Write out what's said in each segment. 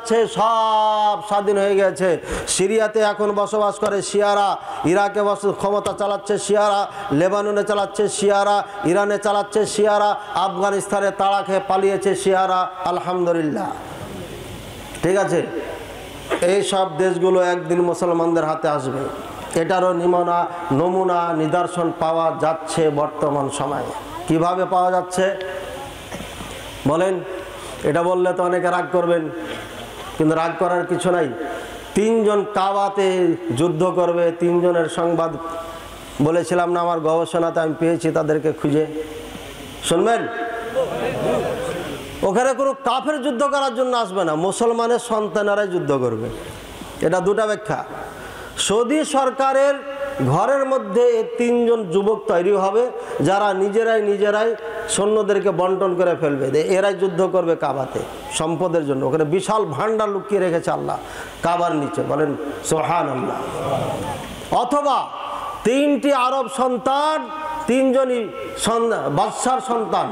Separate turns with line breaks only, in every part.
যাচ্ছে, সব স্বাধীন হয়ে গেছে। সিরিয়াতে এখন বসবাস করে শিয়ারা, ইরাকে ক্ষমতা চালাচ্ছে শিয়ারা, লেবাননে চালাচ্ছে শিয়ারা, ইরানে চালাচ্ছে শিয়ারা, আফগানিস্তানে তাড়া খেয়ে পালিয়েছে শিয়ারা। আলহামদুলিল্লাহ, ঠিক আছে। এই সব দেশগুলো একদিন মুসলমানদের হাতে আসবে, এটারও নমুনা নিদর্শন পাওয়া যাচ্ছে বর্তমান সময়ে। কিভাবে পাওয়া যাচ্ছে বলেন? এটা বললে তো অনেকে রাগ করবেন, কিন্তু রাগ করার কিছু নাই। 3 জন কাবাতে যুদ্ধ করবে, 3 জনের সংবাদ বলেছিলাম না আমার গবেষণাতে আমি পেয়েছি, তাদেরকে খুঁজে শুনবেন। ওখানে কোনো কাফের যুদ্ধ করার জন্য আসবে না, মুসলমানের সন্তানেরাই যুদ্ধ করবে। এটা দুটা ব্যাখ্যা। সৌদি সরকারের ঘরের মধ্যে 3 জন যুবক তৈরি হবে, যারা নিজেরাই সৈন্যদেরকে বন্টন করে ফেলবে, এরাই যুদ্ধ করবে কাবাতে সম্পদের জন্য। ওখানে বিশাল ভান্ডার লুকিয়ে রেখেছে আল্লাহ কাবার নিচে, বলেন সুবহানাল্লাহ। অথবা 3টি আরব সন্তান, 3 জনই বাদশার সন্তান।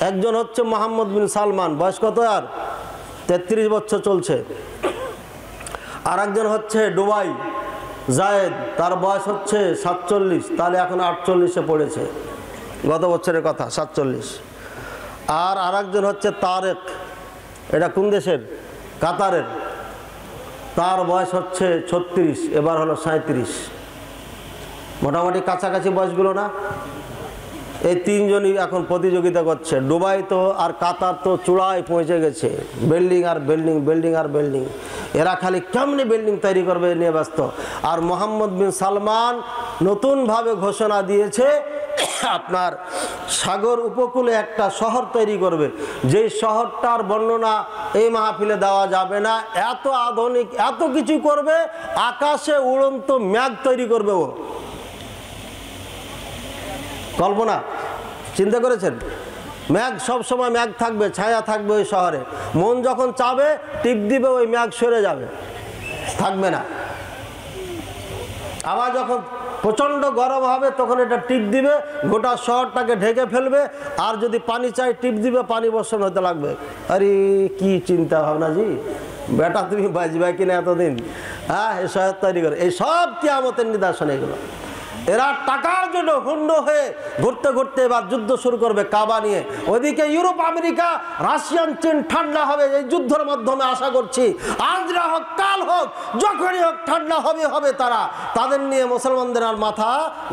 একজন হচ্ছে মোহাম্মদ বিন সালমান, বয়স কত? আর 33 বছর চলছে। আর একজন হচ্ছে দুবাই জায়েদ, তার বয়স হচ্ছে 47, তাহলে এখন 48-এ পড়েছে, গত বছরের কথা 47। আর আরেকজন হচ্ছে তারেক, এটা কোন দেশের? কাতারের, তার বয়স হচ্ছে 36, এবার হলো 37। মোটামুটি কাছাকাছি বয়সগুলো না? এই 3 জনই এখন প্রতিযোগিতা করছে। দুবাই তো আর কাতার তো চূড়ায় পৌঁছে গেছে, বিল্ডিং আর বিল্ডিং, বিল্ডিং আর বিল্ডিং। এরা খালি কেমনি বিল্ডিং তৈরি করবে নিয়ে ব্যস্ত। আর মোহাম্মদ বিন সালমান নতুনভাবে ঘোষণা দিয়েছে আপনার সাগর উপকূলে একটা শহর তৈরি করবে, যেই শহরটার বর্ণনা এই মাহফিলে দেওয়া যাবে না। এত আধুনিক, এত কিছু করবে, আকাশে উড়ন্ত মেঘ তৈরি করবে ও। কল্পনা চিন্তা করেছেন? মেঘ সব সময় মেঘ থাকবে, ছায়া থাকবে ওই শহরে। মন যখন চাবে টিপ দিবে, ওই মেঘ সরে যাবে, থাকবে না। আবার যখন প্রচণ্ড গরম হবে তখন এটা টিপ দিবে, গোটা শহরটাকে ঢেকে ফেলবে। আর যদি পানি চাই টিপ দিবে, পানি বর্ষণ হতে লাগবে। আরে কি চিন্তা ভাবনা জি, বেটা তুমি বাঁচবে কিনা এতদিন? হ্যাঁ, এই শহর তৈরি করে। এই সব কিয়ামতের নিদর্শন এগুলো। এরা টাকার জন্য হুন্ড হয়ে ঘুরতে ঘুরতে এবার যুদ্ধ শুরু করবে কাবা নিয়ে। ওইদিকে ইউরোপ, আমেরিকা, রাশিয়ান, চীন ঠান্ডা হবে এই যুদ্ধের মাধ্যমে। আশা করছি আজ না হোক কাল হোক, যখনই হোক ঠান্ডা হবে তারা। তাদের নিয়ে মুসলমানদের আর মাথা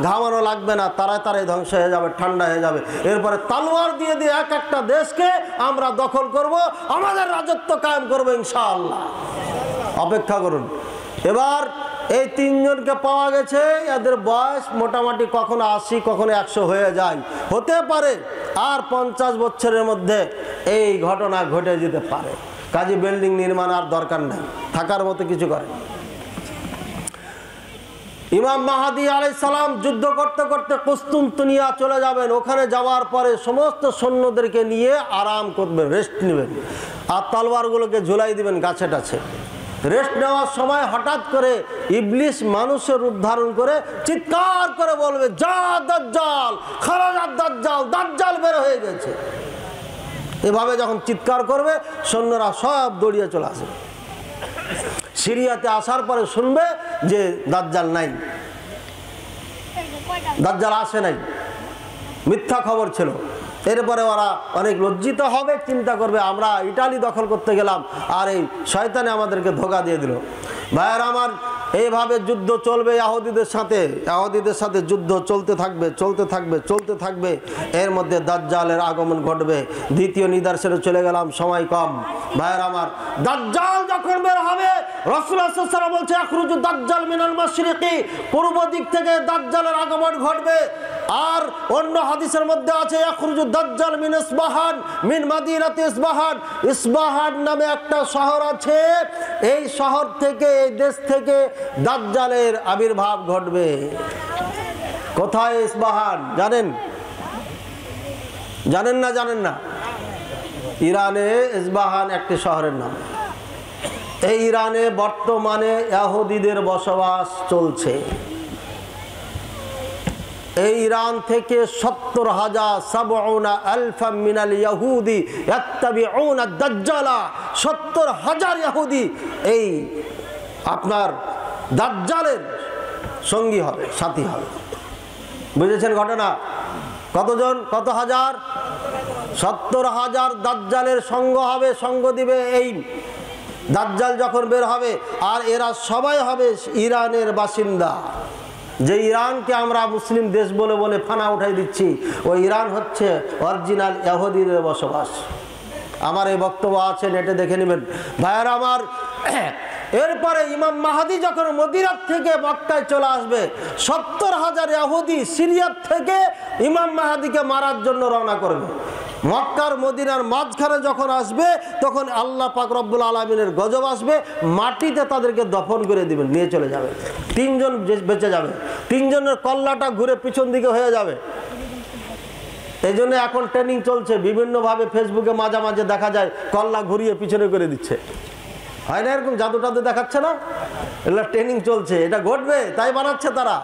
ঘামানো লাগবে না, তারাই ধ্বংস হয়ে যাবে, ঠান্ডা হয়ে যাবে। এরপরে তালোয়ার দিয়ে এক একটা দেশকে আমরা দখল করব, আমাদের রাজত্ব কায়েম করবো ইনশাআল্লাহ। অপেক্ষা করুন। এবার এই 3 জনকে পাওয়া গেছে, এদের বয়স মোটামুটি কখনো 80, কখনো 100 হয়ে যায়, হতে পারে। আর 50 বছরের মধ্যে এই ঘটনা ঘটে যেতে পারে। কাজে বিল্ডিং নির্মাণ আর দরকার নাই, থাকার মতো কিছু করে। ইমাম মাহাদি আলাইহিস সালাম যুদ্ধ করতে করতে কুস্তুনতুনিয়া চলে যাবেন। ওখানে যাওয়ার পরে সমস্ত সৈন্যদেরকে নিয়ে আরাম করবেন, রেস্ট নেবেন, আর তলোয়ারগুলোকে ঝুলাই দিবেন গাছে টাছে। রেস্ট নেওয়ার সময় হঠাৎ করে ইবলিস মানুষের রূপ ধারণ করে চিৎকার করে বলবে, যা দাজ্জাল, খারাজাত দাজ্জাল, দাজ্জাল বের হয়ে গেছে। এভাবে যখন চিৎকার করবে, সৈন্যরা সব দৌড়িয়ে চলে আসবে। সিরিয়াতে আসার পরে শুনবে যে দাজ্জাল নাই, দাজ্জাল আসে নাই, মিথ্যা খবর ছিল। এরপরে ওরা অনেক লজ্জিত হবে, চিন্তা করবে আমরা ইটালি দখল করতে গেলাম আর এই শয়তানে আমাদেরকে ধোঁকা দিয়ে দিল। ভাইয়ের আমার, এইভাবে যুদ্ধ চলবে ইহুদিদের সাথে যুদ্ধ চলতে থাকবে। এর মধ্যে দাজ্জালের আগমন ঘটবে। দ্বিতীয় নিদর্শনে চলে গেলাম, সময় কম। ভাইয়ের আমার, দাজ্জাল যখন বের হবে, রাসূলুল্লাহ সাল্লাল্লাহু আলাইহি ওয়াসাল্লাম বলছে আখরুজু দাজ্জাল মিনাল মাশরিকি, পূর্ব দিক থেকে দাজ্জালের আগমন ঘটবে। আর অন্য হাদিসের মধ্যে আছে আখরুজু দাজ্জাল মিন ইসবাহান, মিন মাদিনাতি ইসবাহান। ইসবাহান নামে একটা শহর আছে, এই শহর থেকে, এই দেশ থেকে দাজ্জালের আবির্ভাব ঘটবে। কোথায় ইসবাহান জানেন? জানেন না? ইরানে ইসবাহান একটি শহরের নাম। এই ইরানে বর্তমানে ইহুদিদের বসবাস চলছে। এই ইরান থেকে 70,000 মিনাল ইয়াহুদি ইয়াত্তাবিউনা দাজ্জালা, 70,000 ইহুদি এই আপনার দাজ্জালের সঙ্গী হবে, সাথী হবে। বুঝেছেন ঘটনা? কতজন, কত হাজার? 70,000 দাজ্জালের সঙ্গ হবে, সঙ্গ দিবে এই দাজ্জাল যখন বের হবে। আর এরা সবাই হবে ইরানের বাসিন্দা। যে ইরানকে আমরা মুসলিম দেশ বলে বলে ফানা উঠাই দিচ্ছি, ওই ইরান হচ্ছে অরিজিনাল ইহুদিদের বসবাস। আমার এই বক্তব্য আছে, নেটে দেখে নেবেন ভাইয়ারা আমার। এরপরে ইমাম মাহাদি যখন মদিনার থেকে মক্কায় চলে আসবে, 70,000 ইহুদি সিরিয়ার থেকে ইমাম মাহাদিকে মারার জন্য রওনা করবে। মক্কার মদিনার মাঝখানে যখন আসবে, তখন আল্লাহ পাক রব্বুল আলামিনের গজব আসবে, মাটিতে তাদেরকে দফন করে দিবেন, নিয়ে চলে যাবে। 3 জন বেঁচে যাবে, 3 জনের কল্লাটা ঘুরে পিছন দিকে হয়ে যাবে। এই জন্য এখন ট্রেনিং চলছে বিভিন্নভাবে, ফেসবুকে মাঝে মাঝে দেখা যায় কল্লা ঘুরিয়ে পিছনে করে দিচ্ছে, হয় না এরকম? জাদু টাদু দেখাচ্ছে না, এগুলো ট্রেনিং চলছে, এটা ঘটবে তাই বানাচ্ছে তারা।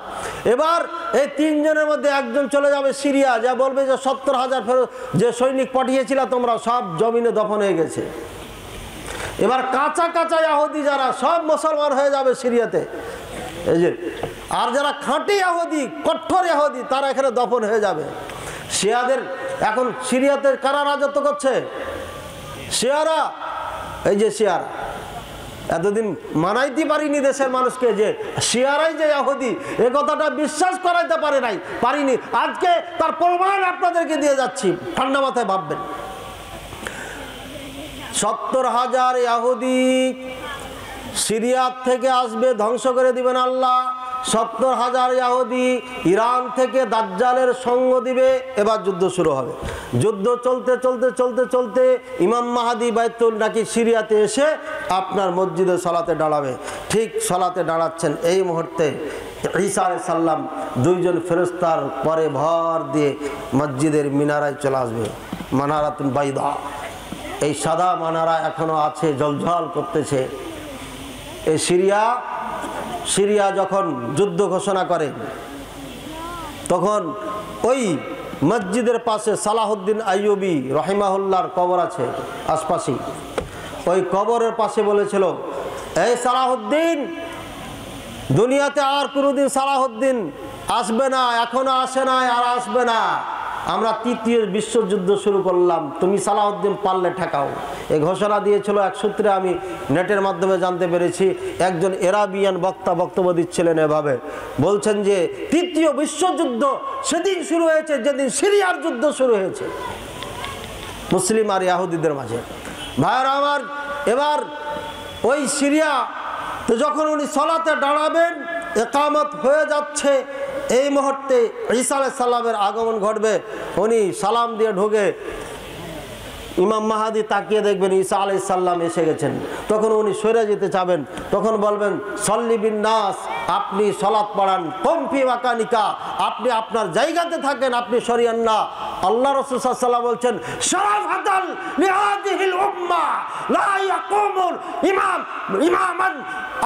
এবার এই 3 জনের মধ্যে একজন চলে যাবে সিরিয়া, যা বলবে যে 70,000 ফেরত যে সৈনিক পাঠিয়েছিল তোমরা সব জমিনে দফন হয়ে গেছে। এবার কাঁচা কাঁচা ইহুদি যারা সব মুসলমান হয়ে যাবে সিরিয়াতে, এই যে, আর যারা খাঁটি ইহুদি, কঠোর ইহুদি, তারা এখানে দফন হয়ে যাবে। শিয়াদের এখন সিরিয়াতে কারা রাজত্ব করছে? শিয়ারা। এই যে শিয়ারা, এতদিন মানাইতে পারিনি দেশের মানুষকে যে শিয়ারাই যে ইহুদি, এ কথাটা বিশ্বাস করাইতে পারিনি। আজকে তার প্রমাণ আপনাদেরকে দিয়ে যাচ্ছি, ঠান্ডা মাথায় ভাববেন। 70,000 ইহুদি সিরিয়ার থেকে আসবে, ধ্বংস করে দিবেন আল্লাহ। 70,000 ইহুদি ইরান থেকে দাজ্জালের সঙ্গ দিবে। এবার যুদ্ধ শুরু হবে। যুদ্ধ চলতে চলতে চলতে চলতে ইমাম মাহাদি বাইতুল নাকি সিরিয়াতে এসে আপনার মসজিদে সালাতে দাঁড়াবে। ঠিক সালাতে দাঁড়াচ্ছেন এই মুহূর্তে ঈসা আলাইহিস সালাম 2 জন ফেরেশতার পরে ভর দিয়ে মসজিদের মিনারায় চলে আসবে। মানারাতুন বাইদা, এই সাদা মানারা এখনো আছে, ঝলঝল করতেছে। এই সিরিয়া যখন যুদ্ধ ঘোষণা করে, তখন ওই মসজিদের পাশে সালাহুদ্দিন আইয়ুবী রহিমাহুল্লাহর কবর আছে আশপাশে। ওই কবরের পাশে বলেছিল, এই সালাহুদ্দিন, দুনিয়াতে আর কোনোদিন সালাহুদ্দিন আসবে না, এখনো আসে না, আর আসবে না। আমরা 3য় বিশ্বযুদ্ধ শুরু করলাম, তুমি সালাহুদ্দিন পারলে ঠেকাও। এই ঘোষণা দিয়েছিল এক সূত্রে, আমি নেটের মাধ্যমে জানতে পেরেছি। একজন এরাবিয়ান বক্তা বক্তব্য দিচ্ছিলেন, এভাবে বলছেন যে 3য় বিশ্বযুদ্ধ সেদিন শুরু হয়েছে যেদিন সিরিয়ার যুদ্ধ শুরু হয়েছে মুসলিম আর ইহুদিদের মাঝে। ভাইরা আমার, এবার ওই সিরিয়া তো যখন উনি সালাতে দাঁড়াবেন, ইকামত হয়ে যাচ্ছে, এই মুহূর্তে ঈসা আলাইহিস সালামের আগমন ঘটবে। উনি সালাম দিয়ে ঢোকে, ইমাম মাহাদি তাকিয়ে দেখবেন ঈসা আলাইহিস সালাম এসে গেছেন। তখন উনি সরে যেতে চাবেন, তখন বলবেন সল্লি বিন নাস, আপনি সালাত পড়ান, কুম ফি মাকানিকা, আপনি আপনার জায়গাতে থাকেন, আপনি সরিয়েন না। আল্লাহ রাসূল সাল্লাল্লাহু আলাইহি ওয়াসাল্লাম বলছেন শারাফাতাল লিহাদিহিল উম্মাহ লা ইয়াকুমুল ইমামান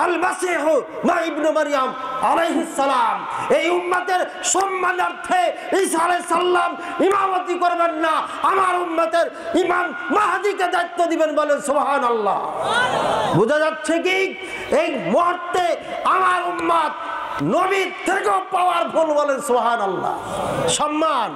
আল মাসীহ মা ইবনু মারইয়াম আলাইহিস সালাম। এই উম্মতের সম্মানার্থে ঈসা আলাইহিস সালাম ইমামতি করবেন না, আমার উম্মতের ইমাম মাহদিকে দায়িত্ব দিবেন, বলেন সুবহানাল্লাহ। বোঝা যাচ্ছে কি এই মুহূর্তে আমার উম্মত নবীর থেকেও পাওয়ারফুল, বলেন সুবহানাল্লাহ। সম্মান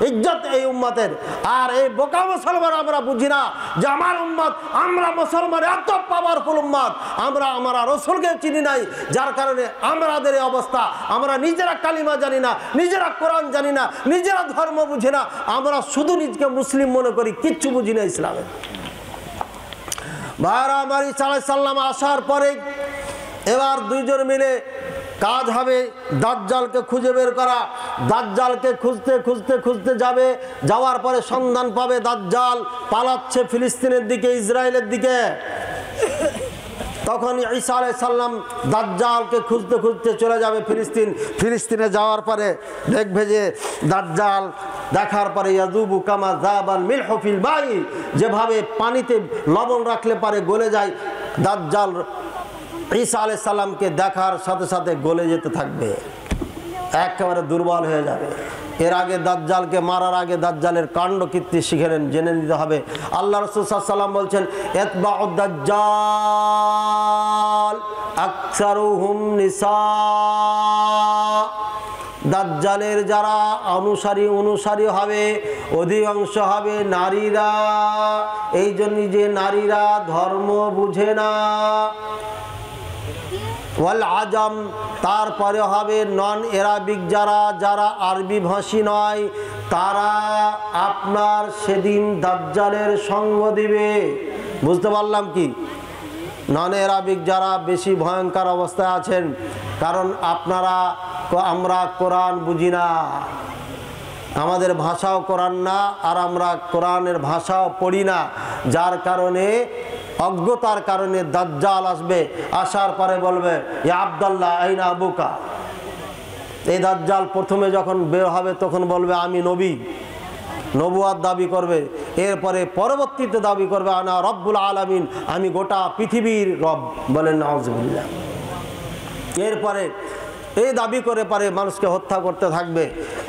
ইজ্জত এই উম্মতের। আর এই বোকা মুসলমান আমরা বুঝি না যে আমার উম্মত, আমরা মুসলমান এত পাওয়ারফুল উম্মত, আমরা রাসূলকে চিনি নাই, যার কারণে আমাদের এই অবস্থা। আমরা নিজেরা কালিমা জানি না, নিজেরা কোরআন জানি না, নিজেরা ধর্ম বুঝি না, আমরা শুধু নিজকে মুসলিম মনে করি, কিচ্ছু বুঝি না ইসলামের। ভাইরা আমার, ঈসা আলাইহিস সালাম আসার পরে এবার 2 জন মিলে কাজ হবে দাজ্জালকে খুঁজে বের করা। দাজ্জালকে খুঁজতে খুঁজতে খুঁজতে যাবে, যাওয়ার পরে সন্ধান পাবে দাজ্জাল পালাচ্ছে ফিলিস্তিনের দিকে, ইসরায়েলের দিকে। তখন ঈসা আলাইহিস সালাম দাজ্জালকে খুঁজতে খুঁজতে চলে যাবে ফিলিস্তিনে যাওয়ার পরে দেখবে যে দাজ্জাল দেখার পরে ইয়াযুবু কামা যাবাল মিলহু ফিল মাই, যেভাবে পানিতে লবণ রাখলে পারে গলে যায়, দাজ্জাল ঈসা আলাইহিস সালামকে দেখার সাথে সাথে গলে যেতে থাকবে। একেবারে দুর্বল হয়ে যাবে। এর আগে দাজ্জালকে মারার আগে দাজ্জালের কাণ্ড কীর্তি শিখে নেন, জেনে নিতে হবে। আল্লাহ রাসূল সাল্লাল্লাহু আলাইহি ওয়াসাল্লাম বলছেন, ইতবাউদ দাজ্জাল আকসারুহুম নিসা। দাজ্জালের যারা অনুসারী হবে অধিকাংশ হবে নারীরা। এই জন্য যে নারীরা ধর্ম বুঝে না। ওয়াল আজম, তারপরে হবে নন এরাবিক, যারা আরবি ভাষী নয়, তারা আপনার সেদিন দাজ্জালের সঙ্গ দিবে। বুঝতে পারলাম কি? নন এরাবিক যারা বেশি ভয়ঙ্কর অবস্থায় আছেন, কারণ আমরা কোরআন বুঝি না, আমাদের ভাষাও কোরআন না, আর আমরা কোরআনের ভাষাও পড়ি না, যার কারণে অজ্ঞতার কারণে দাজ্জাল আসবে। আসার পরে বলবে, ইয়া আব্দুল্লাহ আইনা আবুকা। এই দাজ্জাল প্রথমে যখন বের হবে তখন বলবে আমি নবী, নবুয়াত দাবি করবে। এরপরে পরবর্তীতে দাবি করবে আনা রব্বুল আলামিন, আমি গোটা পৃথিবীর রব। বলেন নাউজুবিল্লাহ। এরপরে এই দাবি করে পারে মানুষকে হত্যা করতে থাকবে।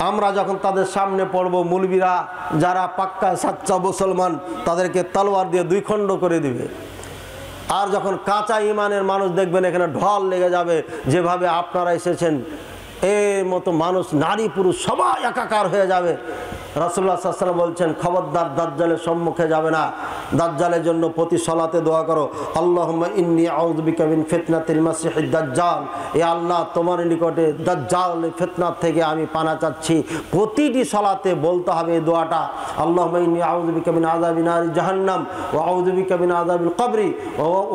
আমরা যখন তাদের সামনে পড়ব, মৌলবীরা যারা পাক্কা সাচ্চা মুসলমান, তাদেরকে তলোয়ার দিয়ে 2 খণ্ড করে দিবে। আর যখন কাঁচা ইমানের মানুষ দেখবেন এখানে ঢল লেগে যাবে, যেভাবে আপনারা এসেছেন এর মতো মানুষ, নারী পুরুষ সবাই একাকার হয়ে যাবে। রাসূলুল্লাহ সাল্লাল্লাহু আলাইহি ওয়াসাল্লাম বলছেন, খবরদার দাজ্জালের সম্মুখে যাবে না। দাজ্জালের জন্য প্রতি সালাতে দোয়া করো, আল্লাহুম্মা ইন্নী আউযু বিকা মিন ফিতনাতিল মাসিহিদ দাজ্জাল। এ আল্লাহ, তোমার নিকটে দাজ্জালের ফিতনার থেকে আমি পানা চাচ্ছি। প্রতিটি সালাতে বলতে হবে এই দোয়াটা, আল্লাহুম্মা ইন্নী আউযু বিকা মিন আযাবি নারি জাহান্নাম ওয়া আউযু বিকা মিন আযাবিল কবরি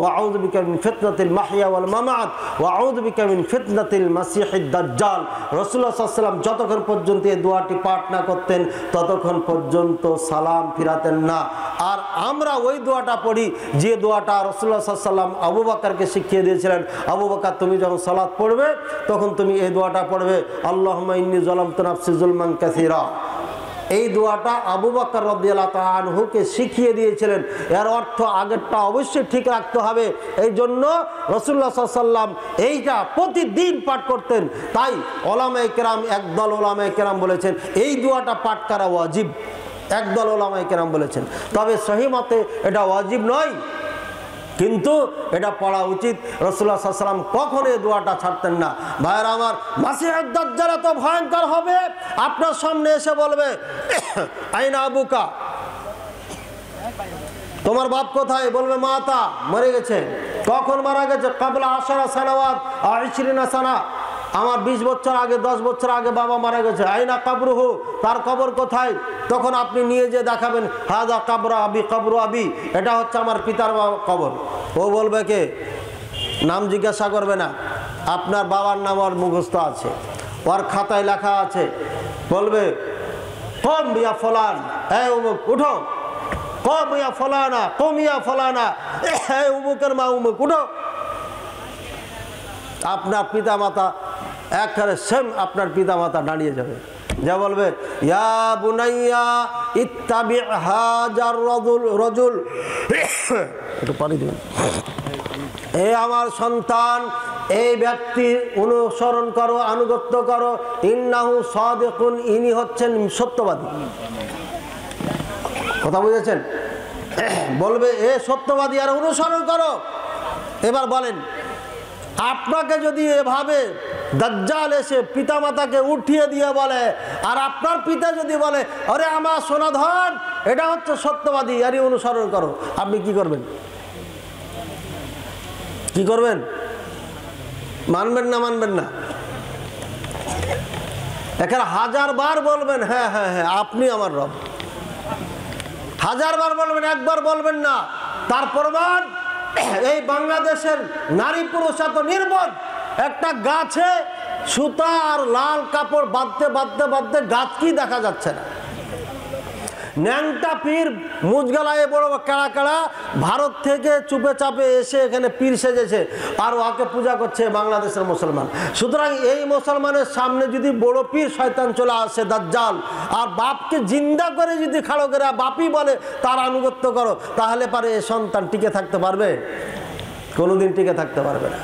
ওয়া আউযু বিকা মিন ফিতনাতিল মাহইয়া ওয়াল মামাত ওয়া আউযু বিকা মিন ফিতনাতিল মাসিহিদ দাজ্জাল। রাসূলুল্লাহ সাল্লাল্লাহু আলাইহি ওয়াসাল্লাম যতক্ষণ পর্যন্ত এই দোয়াটি পাঠ না করতেন ততক্ষণ পর্যন্ত সালাম ফিরাতেন না। আর আমরা ওই দোয়াটা পড়ি যে দোয়াটা রাসূলুল্লাহ সাল্লাল্লাহু আলাইহি ওয়াসাল্লাম আবু বকরকে শিখিয়ে দিয়েছিলেন। আবু বকর, তুমি যখন সালাত পড়বে তখন তুমি এই দোয়াটা পড়বে, আল্লাহুম্মা ইন্নী যালামতু নাফসি যুলমান কাসীরা। এই দোয়াটা আবু বকর রাদিয়াল্লাহু তাআলা আনহুকে শিখিয়ে দিয়েছিলেন। এর অর্থ আগেরটা অবশ্যই ঠিক রাখতে হবে। এই জন্য রাসূলুল্লাহ সাল্লাল্লাহু আলাইহি ওয়াসাল্লাম এইটা প্রতিদিন পাঠ করতেন। তাই উলামায়ে কেরাম, একদল উলামায়ে কেরাম বলেছেন এই দোয়াটা পাঠ করা ওয়াজিব। একদল উলামায়ে কেরাম বলেছেন, তবে সহিহ মতে এটা ওয়াজিব নয়, কিন্তু এটা পড়া উচিত। রাসূলুল্লাহ সাল্লাল্লাহু আলাইহি ওয়াসাল্লাম কখনো এই দোয়াটা ছাড়তেন না। ভাইরা আমার, মাসিহুদ দাজ্জাল এত ভয়ঙ্কর হবে, আপনার সামনে এসে বলবে আইনা আবুকা, তোমার বাপ কোথায়? বলবে মাতা, মরে গেছে। কখন মারা গেছে? ক্বাবলা 10 সানাওয়াত 20 সানা, আমার 20 বছর আগে, 10 বছর আগে বাবা মারা গেছে। আইনা কবরুহু, তার কবর কোথায়? তখন আপনি নিয়ে যে দেখাবেন, হাদা কবর আবি, কবর আবি, এটা হচ্ছে আমার পিতার কবর। ও বলবে কে? নাম জিজ্ঞাসা করবে না, আপনার বাবার নাম ওর মুখস্থ আছে, ওর খাতায় লেখা আছে। বলবে কম ইয়া ফলান, এই উমুক উঠো, কম ইয়া ফলানা, কম ইয়া ফলানা, এই উমুকের মা উমুক উঠো। আপনার পিতা মাতা একবারে সেম, আপনার পিতা মাতা দাঁড়িয়ে যাবে, যা বলবে ইয়া বুনাইয়া ইত্তাবি হাজার রাজুল, একটু পানি দিবেন, এ আমার সন্তান, এই ব্যক্তির অনুসরণ করো, আনুগত্য করো, ইন্নাহু সাদিকুন, ইনি হচ্ছেন সত্যবাদী। কথা বুঝেছেন? বলবে এ সত্যবাদী, আর অনুসরণ করো। এবার বলেন, আপনাকে যদি এভাবে দাজ্জাল এসে পিতামাতাকে উঠিয়ে দিয়ে বলে, আর আপনার পিতা যদি বলে আরে আমার সোনাধন, এটা হচ্ছে সত্যবাদী, এরই অনুসরণ করো, আপনি কি করবেন? কি করবেন? মানবেন না? মানবেন না? এখানে 1000 বার বলবেন হ্যাঁ হ্যাঁ হ্যাঁ আপনি আমার রব, 1000 বার বলবেন, একবার বলবেন না। তার প্রমাণ এই বাংলাদেশের নারী পুরুষ এত নির্বোধ, একটা গাছে সুতা আর লাল কাপড় বাঁধতে বাঁধতে বাঁধতে গাছ কি দেখা যাচ্ছে না। ন্যাংটা পীর, মুজগালায় বড় কাড়া কাড়া, ভারত থেকে চুপে চাপে এসে এখানে পীর সেজেছে, আর ওকে পূজা করছে বাংলাদেশের মুসলমান। সুতরাং এই মুসলমানের সামনে যদি বড় পীর শয়তান চলে আসে দাজ্জাল, আর বাপকে জিন্দা করে যদি খাড়ো করে বাপই বলে তার আনুগত্য করো, তাহলে পারে এ সন্তান টিকে থাকতে পারবে? কোনোদিন টিকে থাকতে পারবে না।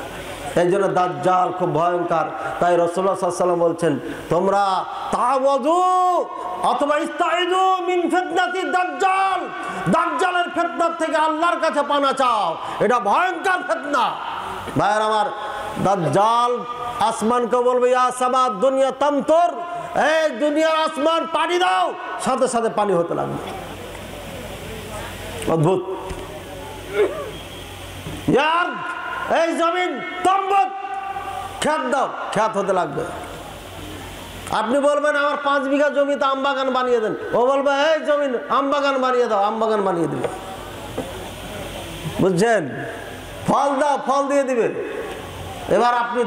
এই জন্য দাজ্জাল খুব ভয়ঙ্কর। তাই রাসূলুল্লাহ সাল্লাল্লাহু আলাইহি ওয়াসাল্লাম বলছেন, তোমরা তাওয়াজু অথবা ইস্তাইযু মিন ফিতনাতি দাজ্জাল, দাজ্জালের ফিতনা থেকে আল্লাহর কাছে পানা চাও, এটা ভয়ঙ্কর ফিতনা। ভাইয়ের আমার, দাজ্জাল আসমানকে বলবে ইয়া সামা দুনিয়া তামতর, এই দুনিয়ার আসমান পানি দাও, সাথে সাথে পানি হতে লাগবে। অদ্ভুত। ইয়ার এই জমিন তম্বত, খেত দাও, খেত হতে লাগবে। আপনি বলবেন আমার 5 বিঘা জমিতে আম বাগান বানিয়ে দেন, ও বলবে এই জমিন আম বাগান বানিয়ে দাও, আম বাগান বানিয়ে দিবে। বুঝছেন? ফল দাও, ফল দিয়ে দিবে। এবার আপনি